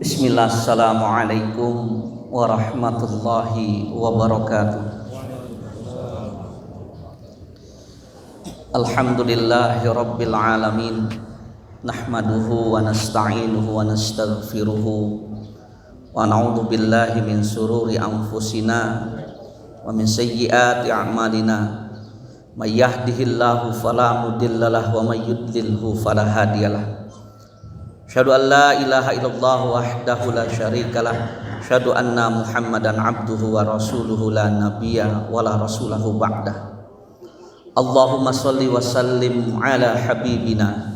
Bismillah, assalamualaikum warahmatullahi wabarakatuh. Alhamdulillahi rabbil alamin. Nahmaduhu wa nasta'inuhu wa nastaghfiruhu wa na'udzu billahi min sururi anfusina wa min sayyiati a'malina. May yahdihillahu fala mudhillalah wa may yudlilhu fala hadiyalah. Asyhadu an la ilaha illallah wahdahu la syarikalah. Asyhadu anna Muhammadan abduhu wa rasuluhu la nabiyya wa la rasulahu ba'dah. Allahumma shalli wa sallim ala habibina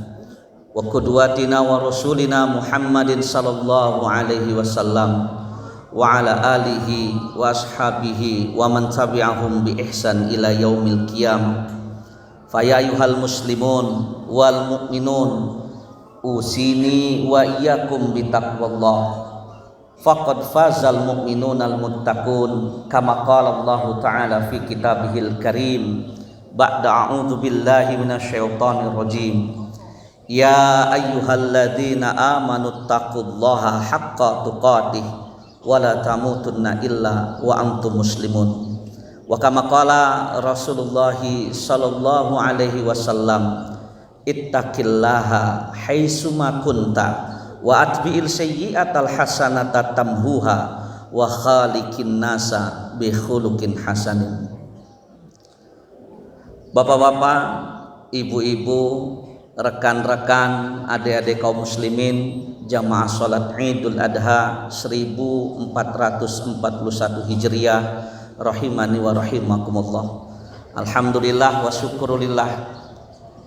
wa qudwatina wa rasulina Muhammadin sallallahu alaihi wasallam wa ala alihi wa ashabihi wa man tabi'ahum bi ihsan ila yaumil qiyamah. Fa ya ayyuhal muslimun wal mu'minun usini wa iyyakum bitaqwallah faqad fazal mu'minunal muttaqun kama qala Allah ta'ala fi kitabihil karim ba'da a'udzu billahi minasyaitonir rajim. Ya ayyuhalladzina amanu taqullaha haqqa tuqatih wa la tamutunna illa wa antum muslimun. Wa kama qala Rasulullah sallallahu alaihi wasallam, ittaqillaha haitsuma kunta wa atbi'il sayyi'atal hasanata tamhuha wa khaliqin nasa bi khuluqin hasanin. Bapak-bapak, ibu-ibu, rekan-rekan, adik-adik kaum muslimin, jamaah salat Idul Adha 1441 Hijriah rahimani wa rahimakumullah. Alhamdulillah wa syukurillah.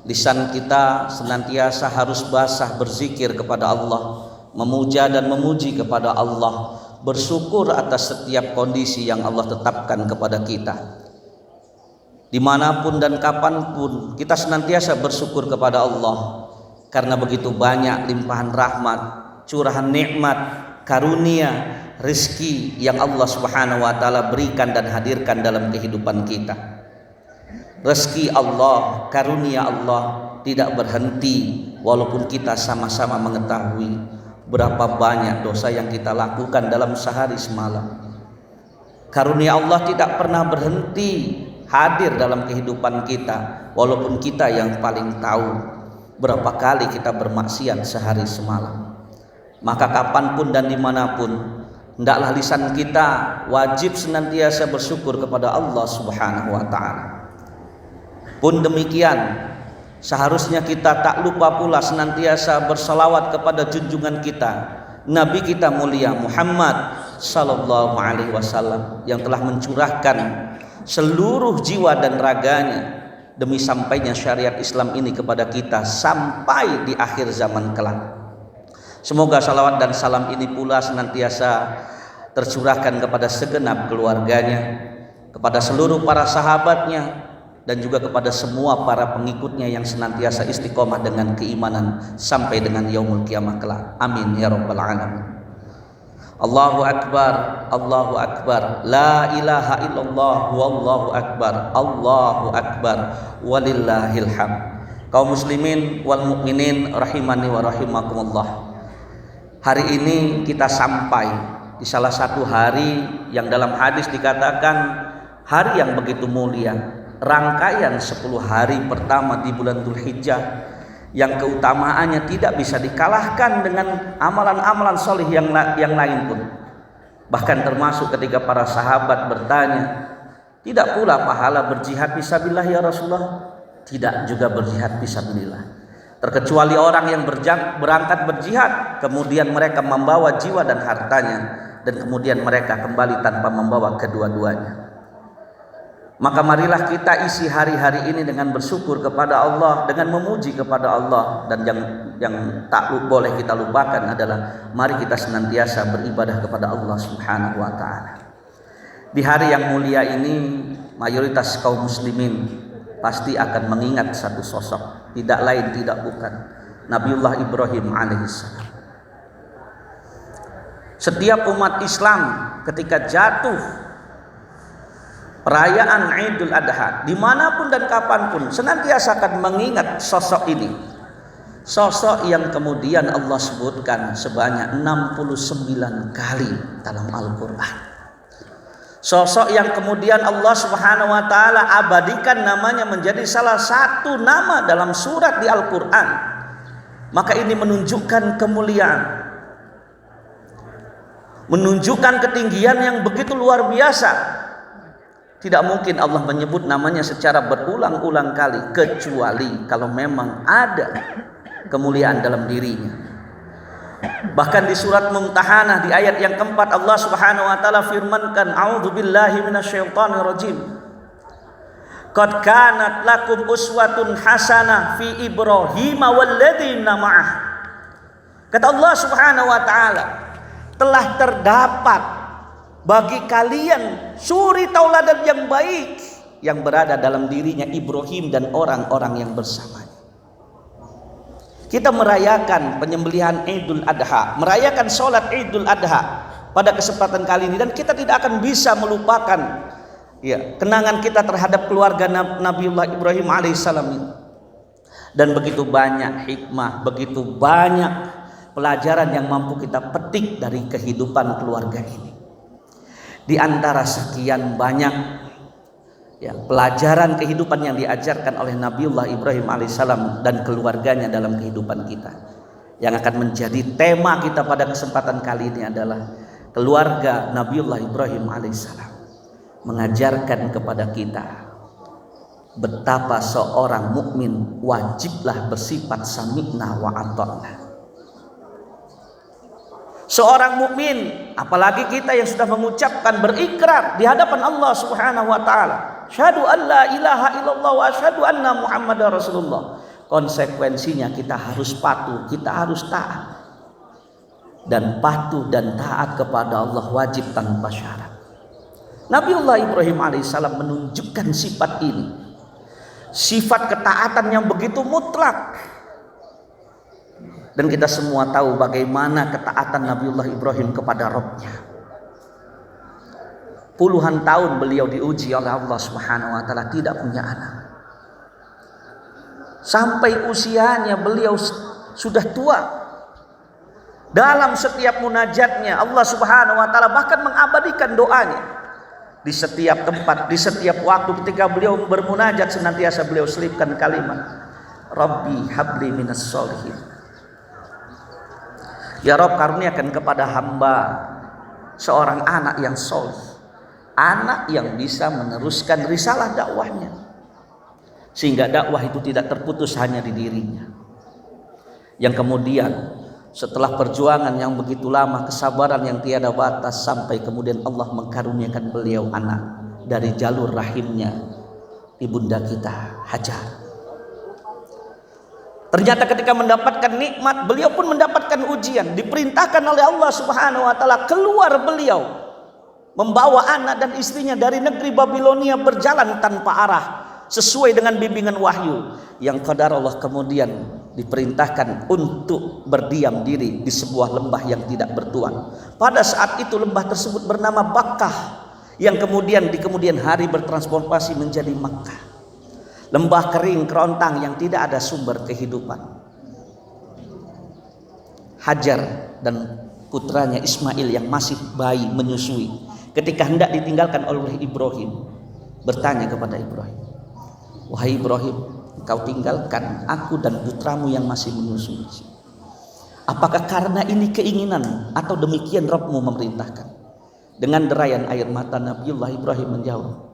Lisan kita senantiasa harus basah berzikir kepada Allah, memuja dan memuji kepada Allah, bersyukur atas setiap kondisi yang Allah tetapkan kepada kita. Dimanapun dan kapanpun kita senantiasa bersyukur kepada Allah, karena begitu banyak limpahan rahmat, curahan nikmat, karunia, rezeki yang Allah Subhanahu wa taala berikan dan hadirkan dalam kehidupan kita. Rezeki Allah, karunia Allah tidak berhenti walaupun kita sama-sama mengetahui berapa banyak dosa yang kita lakukan dalam sehari semalam. Karunia Allah tidak pernah berhenti hadir dalam kehidupan kita walaupun kita yang paling tahu berapa kali kita bermaksiat sehari semalam. Maka kapanpun dan dimanapun, hendaklah lisan kita wajib senantiasa bersyukur kepada Allah Subhanahu wa ta'ala. Pun demikian, seharusnya kita tak lupa pula senantiasa bersalawat kepada junjungan kita, Nabi kita mulia Muhammad sallallahu alaihi wasallam, yang telah mencurahkan seluruh jiwa dan raganya demi sampainya syariat Islam ini kepada kita sampai di akhir zaman kelak. Semoga salawat dan salam ini pula senantiasa tercurahkan kepada segenap keluarganya, kepada seluruh para sahabatnya, dan juga kepada semua para pengikutnya yang senantiasa istiqomah dengan keimanan sampai dengan yaumul qiyamah kelak. Amin ya rabbal alamin. Allahu akbar, Allahu akbar, la ilaha illallah, wallahu akbar, Allahu akbar, walillahil hamd. Kaum muslimin wal mukminin rahimani wa rahimakumullah. Hari ini kita sampai di salah satu hari yang dalam hadis dikatakan hari yang begitu mulia, rangkaian 10 hari pertama di bulan Dzulhijjah yang keutamaannya tidak bisa dikalahkan dengan amalan-amalan solih yang lain pun. Bahkan termasuk ketika para sahabat bertanya, tidak pula pahala berjihad fisabilillah ya Rasulullah? Tidak juga berjihad fisabilillah, terkecuali orang yang berangkat berjihad kemudian mereka membawa jiwa dan hartanya, dan kemudian mereka kembali tanpa membawa kedua-duanya. Maka marilah kita isi hari-hari ini dengan bersyukur kepada Allah, dengan memuji kepada Allah. Dan yang tak boleh kita lupakan adalah mari kita senantiasa beribadah kepada Allah Subhanahu wa ta'ala. Di hari yang mulia ini, mayoritas kaum muslimin pasti akan mengingat satu sosok, tidak lain tidak bukan Nabiullah Ibrahim alaihissalam. Setiap umat Islam ketika jatuh perayaan Idul Adha, dimanapun dan kapanpun senantiasa akan mengingat sosok ini, Sosok yang kemudian Allah sebutkan sebanyak 69 kali dalam Al-Quran. Sosok yang kemudian Allah Subhanahu wa ta'ala abadikan namanya menjadi salah satu nama dalam surat di Al-Quran. Maka ini menunjukkan kemuliaan, menunjukkan ketinggian yang begitu luar biasa. Tidak mungkin Allah menyebut namanya secara berulang-ulang kali, kecuali kalau memang ada kemuliaan dalam dirinya. Bahkan di surat Mumtahanah di ayat yang keempat, Allah Subhanahu wa ta'ala firmankan, a'udzubillahi minasyaitonirrajim, qad kanat lakum uswatun hasanah fi Ibrahim walladzina ma'ah. Kata Allah Subhanahu wa ta'ala, telah terdapat bagi kalian suri tauladan yang baik yang berada dalam dirinya Ibrahim dan orang-orang yang bersamanya. Kita merayakan penyembelihan Idul Adha, merayakan sholat Idul Adha pada kesempatan kali ini, dan kita tidak akan bisa melupakan kenangan kita terhadap keluarga Nabiullah Ibrahim alaihissalam ini. Dan begitu banyak hikmah, begitu banyak pelajaran yang mampu kita petik dari kehidupan keluarga ini. Di antara sekian banyak pelajaran kehidupan yang diajarkan oleh Nabiullah Ibrahim alaihissalam dan keluarganya dalam kehidupan kita, yang akan menjadi tema kita pada kesempatan kali ini adalah keluarga Nabiullah Ibrahim alaihissalam mengajarkan kepada kita betapa seorang mukmin wajiblah bersifat sami'na wa ata'na. Seorang mukmin, apalagi kita yang sudah mengucapkan berikrar di hadapan Allah Subhanahu wa taala, syahadu an la ilaha illallah wa asyhadu anna Muhammadar Rasulullah. Konsekuensinya kita harus patuh, kita harus taat. Dan patuh dan taat kepada Allah wajib tanpa syarat. Nabiullah Ibrahim alaihissalam menunjukkan sifat ini. Sifat ketaatan yang begitu mutlak. Dan kita semua tahu bagaimana ketaatan Nabiullah Ibrahim kepada Rabb-Nya. Puluhan tahun beliau diuji oleh Allah Subhanahu wa ta'ala tidak punya anak. Sampai usianya beliau sudah tua. Dalam setiap munajatnya Allah Subhanahu wa ta'ala bahkan mengabadikan doanya. Di setiap tempat, di setiap waktu ketika beliau bermunajat senantiasa beliau selipkan kalimat, Rabbi habli minas sholihin. Ya Rabb, karuniakan kepada hamba seorang anak yang soleh, anak yang bisa meneruskan risalah dakwahnya, sehingga dakwah itu tidak terputus hanya di dirinya. Yang kemudian setelah perjuangan yang begitu lama, kesabaran yang tiada batas, sampai kemudian Allah mengkaruniakan beliau anak dari jalur rahimnya ibunda kita Hajar. Ternyata ketika mendapatkan nikmat, beliau pun mendapatkan ujian. Diperintahkan oleh Allah Subhanahu wa ta'ala keluar beliau, membawa anak dan istrinya dari negeri Babilonia berjalan tanpa arah, sesuai dengan bimbingan wahyu. Yang qadar Allah kemudian diperintahkan untuk berdiam diri di sebuah lembah yang tidak bertuan. Pada saat itu lembah tersebut bernama Bakkah, yang kemudian di kemudian hari bertransformasi menjadi Makkah. Lembah kering kerontang yang tidak ada sumber kehidupan. Hajar dan putranya Ismail yang masih bayi menyusui, ketika hendak ditinggalkan oleh Ibrahim, bertanya kepada Ibrahim, wahai Ibrahim, engkau tinggalkan aku dan putramu yang masih menyusui. Apakah karena ini keinginan atau demikian Rabbmu memerintahkan? Dengan derayan air mata Nabiullah Ibrahim menjawab,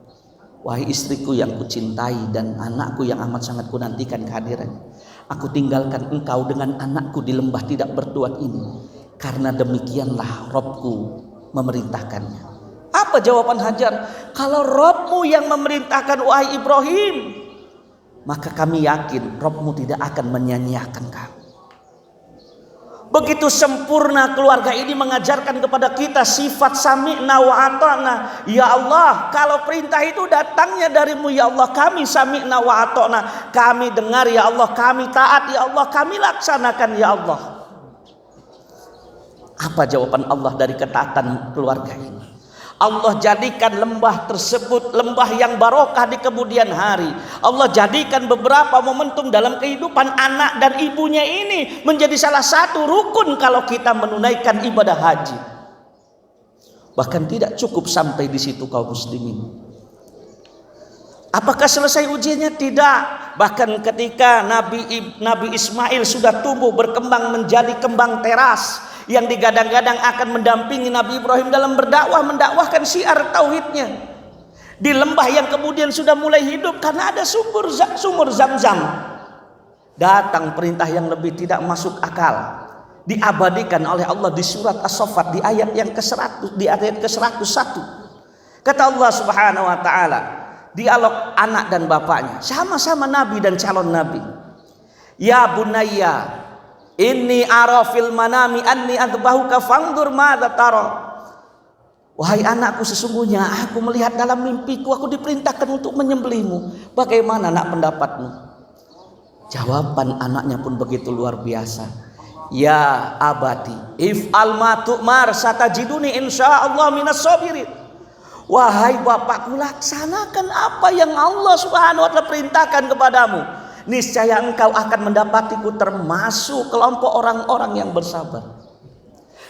wahai istriku yang kucintai dan anakku yang amat sangat kunantikan kehadirannya, aku tinggalkan engkau dengan anakku di lembah tidak bertuan ini karena demikianlah Rabbku memerintahkannya. Apa jawaban Hajar? Kalau Rabbmu yang memerintahkan wahai Ibrahim, maka kami yakin Rabbmu tidak akan menyia-nyiakan kamu. Begitu sempurna keluarga ini mengajarkan kepada kita sifat sami'na wa ata'na. Ya Allah, kalau perintah itu datangnya darimu ya Allah, kami sami'na wa ata'na. Kami dengar ya Allah, kami taat ya Allah, kami laksanakan ya Allah. Apa jawaban Allah dari ketaatan keluarga ini? Allah jadikan lembah tersebut lembah yang barokah di kemudian hari. Allah jadikan beberapa momentum dalam kehidupan anak dan ibunya ini menjadi salah satu rukun kalau kita menunaikan ibadah haji. Bahkan tidak cukup sampai di situ kaum muslimin. Apakah selesai ujiannya? Tidak. Bahkan ketika Nabi Ismail sudah tumbuh berkembang menjadi kembang teras yang digadang-gadang akan mendampingi Nabi Ibrahim dalam mendakwahkan syiar tauhidnya. Di lembah yang kemudian sudah mulai hidup karena ada sumur Zam-Zam. Datang perintah yang lebih tidak masuk akal. Diabadikan oleh Allah di surat As-Saffat di ayat yang ke-100, di ayat ke-101. Kata Allah Subhanahu wa taala, dialog anak dan bapaknya, sama-sama nabi dan calon nabi. Ya bunayya, inni ara fil manami anni adbahuka fanzur madza tara. Wahai anakku, sesungguhnya aku melihat dalam mimpiku aku diperintahkan untuk menyembelihmu. Bagaimana nak pendapatmu? Jawaban anaknya pun begitu luar biasa. Ya abati, if'al ma tu'mar satajiduni insyaallah minas sabirin. Wahai bapakku, laksanakan apa yang Allah Subhanahu wa taala perintahkan kepadamu. Niscaya engkau akan mendapatiku termasuk kelompok orang-orang yang bersabar.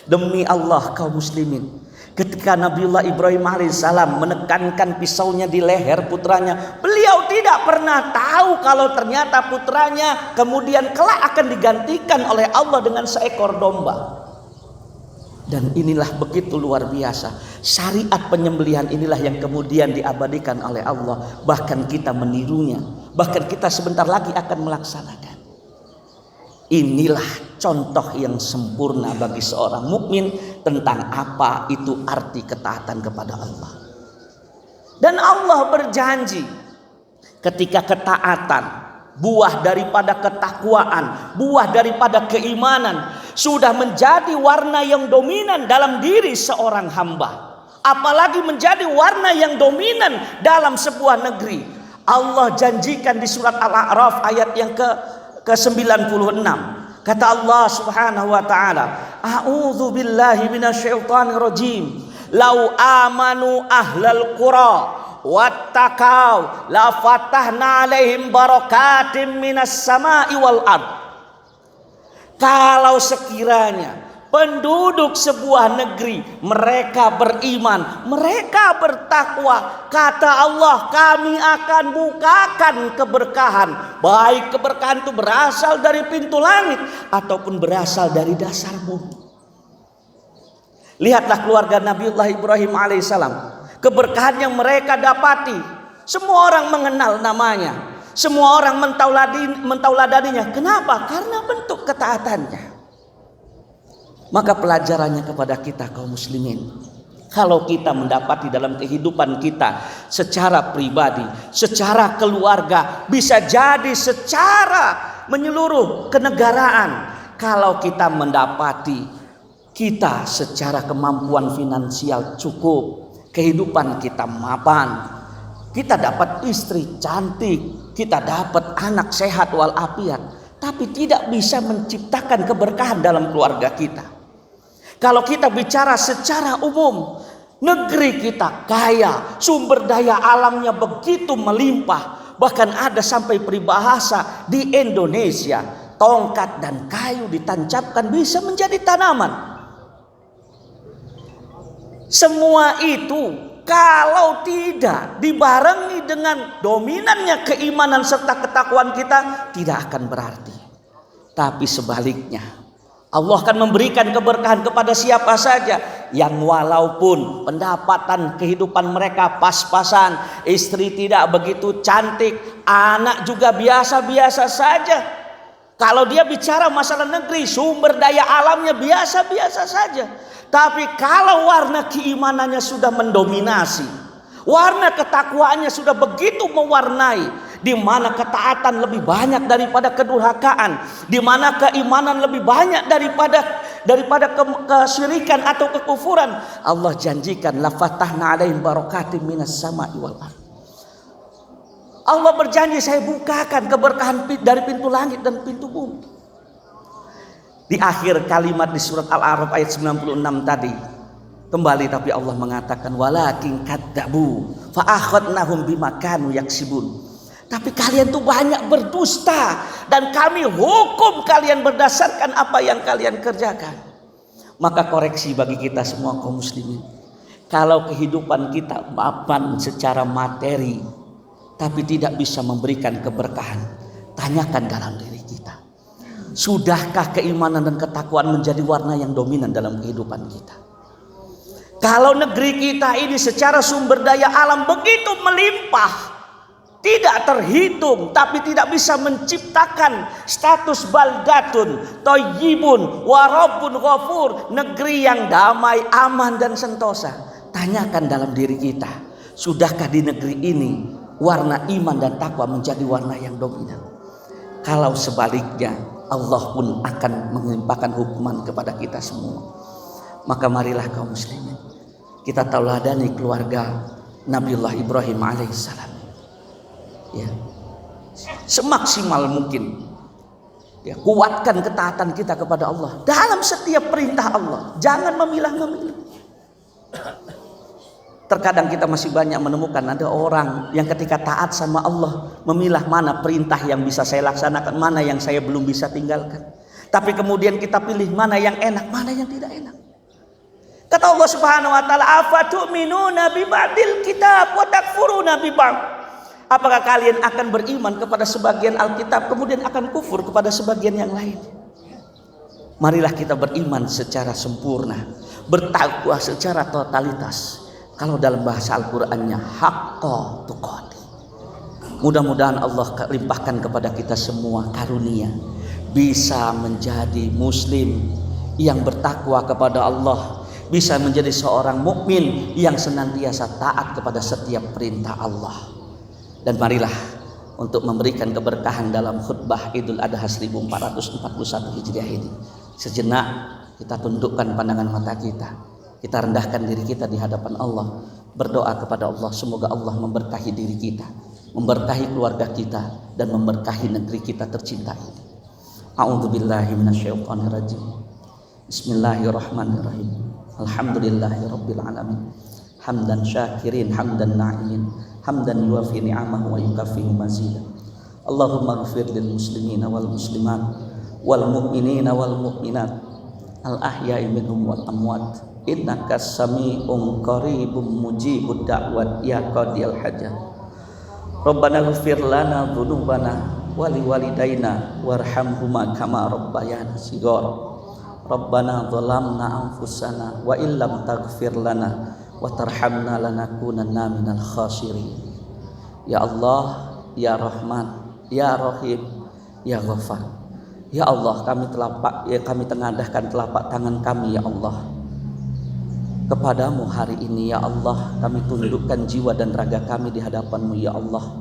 Demi Allah kaum muslimin, ketika Nabiullah Ibrahim alaihissalam menekankan pisaunya di leher putranya, beliau tidak pernah tahu kalau ternyata putranya kemudian kelak akan digantikan oleh Allah dengan seekor domba. Dan inilah begitu luar biasa. Syariat penyembelihan inilah yang kemudian diabadikan oleh Allah. Bahkan kita menirunya. Bahkan kita sebentar lagi akan melaksanakan. Inilah contoh yang sempurna bagi seorang mukmin tentang apa itu arti ketaatan kepada Allah. Dan Allah berjanji ketika ketaatan, buah daripada ketakwaan, buah daripada keimanan sudah menjadi warna yang dominan dalam diri seorang hamba, apalagi menjadi warna yang dominan dalam sebuah negeri. Allah janjikan di surat Al-A'raf ayat yang ke-96. Kata Allah Subhanahu wa taala, a'udzu billahi minasyaitonir rajim. Lau amanu ahlal qura wattaqau la fatahna alaihim barakatim minas sama'i wal ard. Kalau sekiranya penduduk sebuah negeri mereka beriman, mereka bertakwa, kata Allah, kami akan bukakan keberkahan. Baik keberkahan itu berasal dari pintu langit ataupun berasal dari dasar bumi. Lihatlah keluarga Nabiullah Ibrahim alaihissalam, keberkahan yang mereka dapati. Semua orang mengenal namanya, semua orang mentauladaninya. Kenapa? Karena bentuk ketaatannya. Maka pelajarannya kepada kita kaum muslimin, kalau kita mendapati dalam kehidupan kita secara pribadi, secara keluarga, bisa jadi secara menyeluruh kenegaraan, kalau kita mendapati kita secara kemampuan finansial cukup, kehidupan kita mapan, kita dapat istri cantik, kita dapat anak sehat walafiat, tapi tidak bisa menciptakan keberkahan dalam keluarga kita. Kalau kita bicara secara umum, negeri kita kaya, sumber daya alamnya begitu melimpah. Bahkan ada sampai peribahasa di Indonesia, tongkat dan kayu ditancapkan bisa menjadi tanaman. Semua itu kalau tidak dibarengi dengan dominannya keimanan serta ketakwaan kita, tidak akan berarti. Tapi sebaliknya, Allah akan memberikan keberkahan kepada siapa saja yang walaupun pendapatan kehidupan mereka pas-pasan, istri tidak begitu cantik, anak juga biasa-biasa saja. Kalau dia bicara masalah negeri, sumber daya alamnya biasa-biasa saja. Tapi kalau warna keimanannya sudah mendominasi, warna ketakwaannya sudah begitu mewarnai, di mana ketaatan lebih banyak daripada kedurhakaan, di mana keimanan lebih banyak daripada kesyirikan atau kekufuran, Allah janjikan la fatahna alaihim barakatim minas sama'i wal ard. Allah berjanji, saya bukakan keberkahan dari pintu langit dan pintu bumi. Di akhir kalimat di surat Al-A'raf ayat 96 tadi, Kembali tapi Allah mengatakan walakin kadzabu fa akhadnahum bima kanu yaksibun. Tapi kalian tuh banyak berdusta dan kami hukum kalian berdasarkan apa yang kalian kerjakan. Maka koreksi bagi kita semua kaum muslimin. Kalau kehidupan kita mapan secara materi tapi tidak bisa memberikan keberkahan, tanyakan dalam diri kita. Sudahkah keimanan dan ketakwaan menjadi warna yang dominan dalam kehidupan kita? Kalau negeri kita ini secara sumber daya alam begitu melimpah, tidak terhitung, tapi tidak bisa menciptakan status baldatun, thayyibun, warabun ghafur, negeri yang damai, aman dan sentosa. Tanyakan dalam diri kita, sudahkah di negeri ini warna iman dan takwa menjadi warna yang dominan? Kalau sebaliknya, Allah pun akan melimpahkan hukuman kepada kita semua. Maka marilah kaum muslimin, kita tauladani keluarga Nabiullah Ibrahim alaihissalam. Ya, semaksimal mungkin. Ya, kuatkan ketaatan kita kepada Allah dalam setiap perintah Allah. Jangan memilah-memilah. Terkadang kita masih banyak menemukan ada orang yang ketika taat sama Allah memilah mana perintah yang bisa saya laksanakan, mana yang saya belum bisa tinggalkan. Tapi kemudian kita pilih mana yang enak, mana yang tidak enak. Kata Allah Subhanahu wa taala, "Afatu'minuna bi ba'dil kitab wa takfuruna bi ba'd?" Apakah kalian akan beriman kepada sebagian Alkitab kemudian akan kufur kepada sebagian yang lain? Marilah kita beriman secara sempurna, bertakwa secara totalitas. Kalau dalam bahasa Al-Qur'annya haqqa tuqati. Mudah-mudahan Allah limpahkan kepada kita semua karunia bisa menjadi muslim yang bertakwa kepada Allah, bisa menjadi seorang mukmin yang senantiasa taat kepada setiap perintah Allah. Dan marilah untuk memberikan keberkahan dalam khutbah Idul Adha 1441 Hijriah ini, sejenak kita tundukkan pandangan mata kita, kita rendahkan diri kita di hadapan Allah, berdoa kepada Allah semoga Allah memberkahi diri kita, memberkahi keluarga kita, dan memberkahi negeri kita tercinta ini. A'udzubillahi minasyaitonirrajim. Bismillahirrahmanirrahim. Alhamdulillahirabbil alamin. Hamdan syakirin, hamdan na'imin, hamdan yuwafi ni'amahu wa yukafi'u mazidah. Allahumma ighfir lil muslimina wal muslimat wal mu'minina wal mu'minat al ahya'i minhum wal amwat innaka sami'un qaribun mujibud da'wat ya qadiyal hajat. Rabbana ighfir lana dzunubana wa liwalidayna warhamhuma kama rabbayana shighara. Rabbana zalamna anfusana wa illam taghfir lana wa tarhamna lanakunanna minal khasirin. Ya Allah, ya Rahman, ya Rahim, ya Ghafar. Ya Allah, kami tengadahkan telapak tangan kami ya Allah kepadamu hari ini ya Allah. Kami tundukkan jiwa dan raga kami di hadapanmu ya Allah.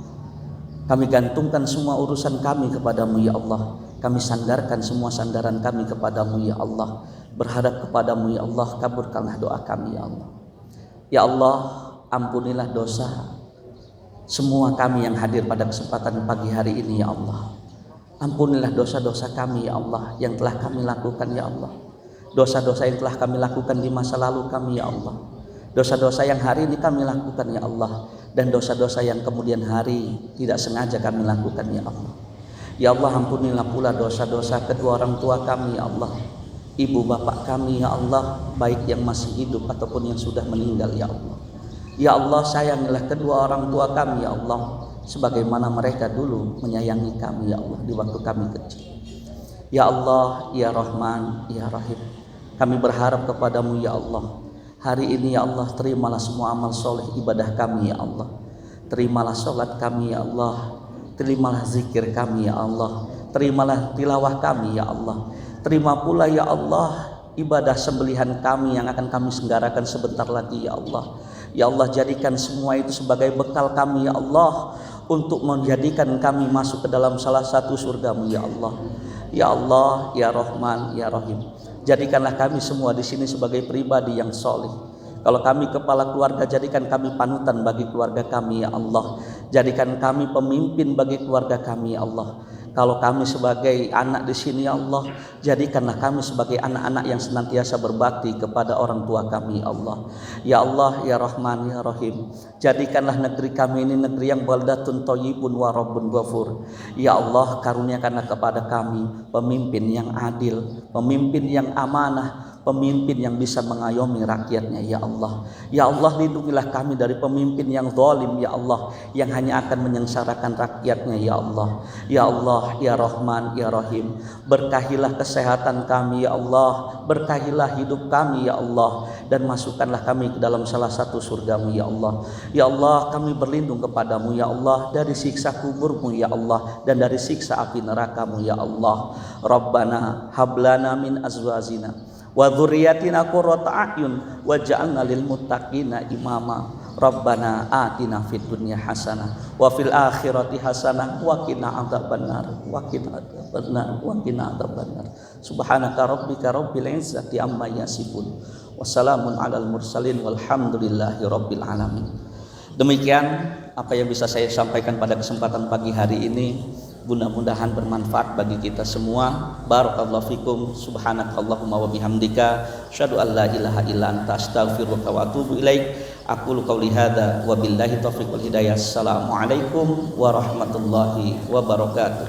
Kami gantungkan semua urusan kami kepadamu ya Allah. Kami sandarkan semua sandaran kami kepadamu ya Allah. Berharap kepadamu ya Allah, kabulkanlah doa kami ya Allah. Ya Allah, ampunilah dosa semua kami yang hadir pada kesempatan pagi hari ini ya Allah. Ampunilah dosa-dosa kami ya Allah yang telah kami lakukan ya Allah. Dosa-dosa yang telah kami lakukan di masa lalu kami ya Allah. Dosa-dosa yang hari ini kami lakukan ya Allah. Dan dosa-dosa yang kemudian hari tidak sengaja kami lakukan ya Allah. Ya Allah, ampunilah pula dosa-dosa kedua orang tua kami ya Allah. Ibu bapak kami ya Allah, baik yang masih hidup ataupun yang sudah meninggal ya Allah. Ya Allah, sayangilah kedua orang tua kami ya Allah, sebagaimana mereka dulu menyayangi kami ya Allah di waktu kami kecil. Ya Allah, ya Rahman, ya Rahim, kami berharap kepadamu ya Allah. Hari ini ya Allah, terimalah semua amal soleh ibadah kami ya Allah. Terimalah sholat kami ya Allah. Terimalah zikir kami ya Allah. Terimalah tilawah kami ya Allah. Terima pula ya Allah ibadah sembelihan kami yang akan kami selenggarakan sebentar lagi ya Allah. Ya Allah, jadikan semua itu sebagai bekal kami ya Allah, untuk menjadikan kami masuk ke dalam salah satu surgamu ya Allah. Ya Allah, ya Rahman, ya Rahim, jadikanlah kami semua di sini sebagai pribadi yang soleh. Kalau kami kepala keluarga, jadikan kami panutan bagi keluarga kami ya Allah. Jadikan kami pemimpin bagi keluarga kami ya Allah. Kalau kami sebagai anak di sini ya Allah, jadikanlah kami sebagai anak-anak yang senantiasa berbakti kepada orang tua kami ya Allah. Ya Allah ya Rahman ya Rahim, jadikanlah negeri kami ini negeri yang baldatun thayyibun wa rabbun ghafur. Ya Allah, karuniakanlah kepada kami pemimpin yang adil, pemimpin yang amanah, pemimpin yang bisa mengayomi rakyatnya ya Allah. Ya Allah, lindungilah kami dari pemimpin yang zalim ya Allah, yang hanya akan menyengsarakan rakyatnya ya Allah. Ya Allah ya Rahman ya Rahim, berkahilah kesehatan kami ya Allah, berkahilah hidup kami ya Allah, dan masukkanlah kami ke dalam salah satu surgamu ya Allah. Ya Allah, kami berlindung kepadamu ya Allah dari siksa kuburmu ya Allah, dan dari siksa api nerakamu ya Allah. Rabbana hablana min azwajina wa dzurriyyatina qurrata a'yun waj'alna lil muttaqina imama. Rabbana atina fid dunya hasanah wa fil akhirati hasanah wa qina adzabannar wa qina adzabannar wa qina adzabannar. Subhanaka rabbika rabbil izzati amma yasifun wa salamun alal mursalin walhamdulillahi rabbil alamin. Demikian apa yang bisa saya sampaikan pada kesempatan pagi hari ini. Mudah-mudahan bermanfaat bagi kita semua. Barakallahu fikum. Subhanakallahumma wa bihamdika asyhadu an la ilaha illa anta astaghfiruka wa atubu ilaik. Aqulu qouli hadza wa billahi taufiq wal hidayah. Assalamualaikum warahmatullahi wabarakatuh.